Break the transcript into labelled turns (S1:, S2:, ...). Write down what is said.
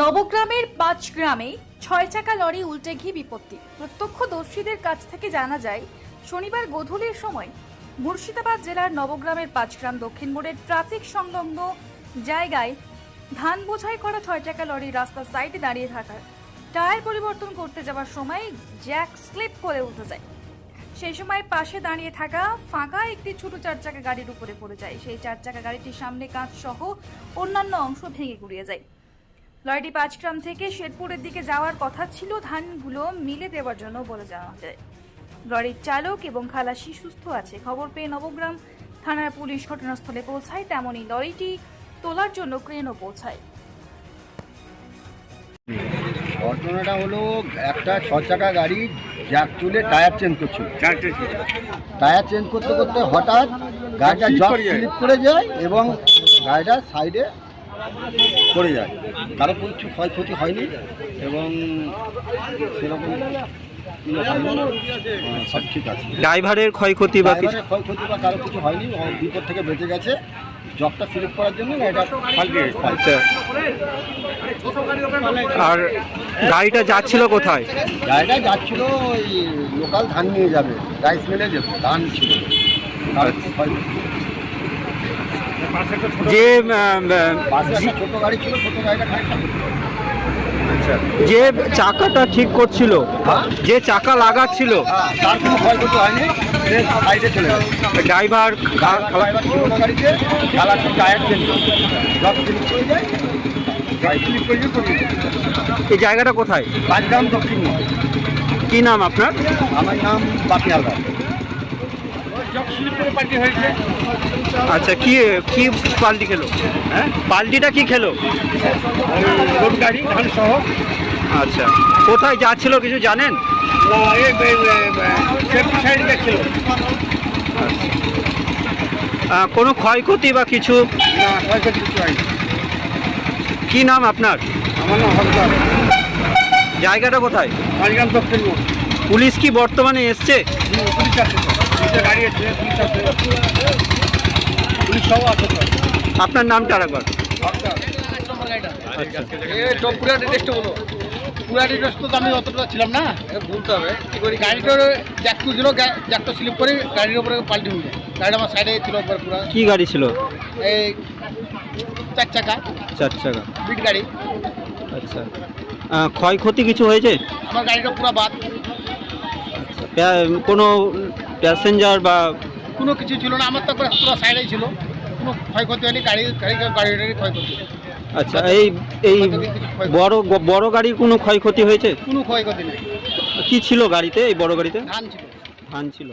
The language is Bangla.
S1: নবগ্রামের ৫ গ্রামে ৬ চাকা লরি উল্টে গিয়ে বিপত্তি। প্রত্যক্ষদর্শীদের কাছ থেকে জানা যায়, শনিবার গোধূলির সময় মুর্শিদাবাদ জেলার নবগ্রামের ৫ গ্রাম দক্ষিণ মোড়ের ট্রাফিক সংলগ্ন জায়গায় ধান বোঝাই করা ৬ চাকা লরি রাস্তার সাইডে দাঁড়িয়ে থাকার টায়ার পরিবর্তন করতে যাওয়ার সময় জ্যাক স্লিপ করে উঠে যায়। সেই সময় পাশে দাঁড়িয়ে থাকা ফাঁকা একটি ছোট ৪ চাকা গাড়ির উপরে পড়ে যায়। সেই ৪ চাকা গাড়িটির সামনে কাঁচ সহ অন্যান্য অংশ ভেঙে গুড়িয়ে যায়। লরিটি ৫ গ্রাম থেকে শেরপুরের দিকে যাওয়ার কথা ছিল ধানগুলো মিলে দেওয়ার জন্য বলে জানা যায়। লরির চালক এবং খালাসি সুস্থ আছে। খবর পেয়ে নবগ্রাম থানার পুলিশ ঘটনাস্থলে পৌঁছায়। তেমনই লরিটি তোলার জন্য ক্রেনও পৌঁছায়।
S2: ঘটনাটা হলো, একটা ৬ চাকা গাড়ি জ্যাক তুলে টায়ার চেঞ্জ করছিল। টায়ার চেঞ্জ করতে করতে হঠাৎ গাড়িটা জগ স্লিপ করে যায় এবং গাড়িটা সাইডে পড়ে যায়। কারো কিছু ক্ষয়ক্ষতি হয়নি এবং সেরকম সব ঠিক আছে।
S3: ড্রাইভারের ক্ষয়ক্ষতি বা কিছু
S2: ক্ষয়ক্ষতি বা কারো কিছু হয়নি, বিপদ থেকে বেঁচে গেছে। জগটা স্লিপ করার জন্য গাড়িটা পাল্টে গেছে।
S3: আর গাড়িটা যাচ্ছিল কোথায়?
S2: গাড়িটা যাচ্ছিল ওই লোকাল ধান নিয়ে যাবে, রাইস মিলে যাবে, ধান ছিল।
S3: যে
S2: ছোট গাড়ি ছিল, ছোট গাড়িটা খানিকটা
S3: যে চাকাটা ঠিক করছিল, যে চাকা লাগাচ্ছিল,
S2: তার কোনো ক্ষয়ক্ষতি হয়নি, সাইডে চলে গেছে।
S3: ড্রাইভার
S2: ছিল না গাড়িতে, খালাসি টায়ার চেঞ্জ জগ স্লিপ করে যায়, স্লিপ করে গিয়ে।
S3: এই জায়গাটা কোথায়?
S2: ৫ গ্রাম দক্ষিণ মোড়।
S3: কি নাম আপনার?
S2: আমার নাম বাপি হালদার। জগ স্লিপ করে পাল্টি হয়েছে।
S3: আচ্ছা, কি কি পাল্টি খেলো?
S2: হ্যাঁ,
S3: পাল্টিটা কি খেলো?
S2: গরু গাড়ি ধান সহ।
S3: আচ্ছা, কোথায় যাচ্ছিল কিছু জানেন?
S2: সাইডে যাচ্ছিল।
S3: কোনো ক্ষয়ক্ষতি বা কিছু?
S2: না, ক্ষয়ক্ষতি কিছু হয়নি।
S3: কি নাম আপনার?
S2: আমার নাম হালদার।
S3: জায়গাটা কোথায়?
S2: ৫ গ্রাম দক্ষিণ মোড়।
S3: পুলিশ কি বর্তমানে এসছে?
S2: পুলিশ আছে, পুলিশের গাড়ি আছে, পুলিশ আছে, পুলিশ সব আছে।
S3: আপনার নামটা আরেকবার।
S2: পুরা ডিটেক্সটা বলো। পুরা ডিটেক্স তো আমি অতটা ছিলাম না, বলতে হবে কী করি। গাড়িটার জ্যাক ছিল, জ্যাকটা স্লিপ করে গাড়ির উপরে পাল্টি হয়ে যায়। গাড়িটা আমার সাইডে ছিল পুরো।
S3: কি গাড়ি ছিল?
S2: এই ৪ চাকা,
S3: ৪ চাকা
S2: বিট গাড়ি।
S3: আচ্ছা, ক্ষয়ক্ষতি কিছু হয়েছে?
S2: আমার গাড়িটা পুরো বাদ।
S3: কোনো প্যাসেঞ্জার বা
S2: কোনো কিছু ছিল না, আমার তো পুরো সাইডেই ছিল, কোনো ক্ষয়ক্ষতি হয়নি। গাড়িটারই ক্ষয়ক্ষতি।
S3: আচ্ছা, এই বড় গাড়ির কোনো ক্ষয়ক্ষতি হয়েছে?
S2: কোনো ক্ষয়ক্ষতি নেই।
S3: কি ছিল গাড়িতে? এই বড় গাড়িতে
S2: ধান ছিল।
S3: ধান ছিল।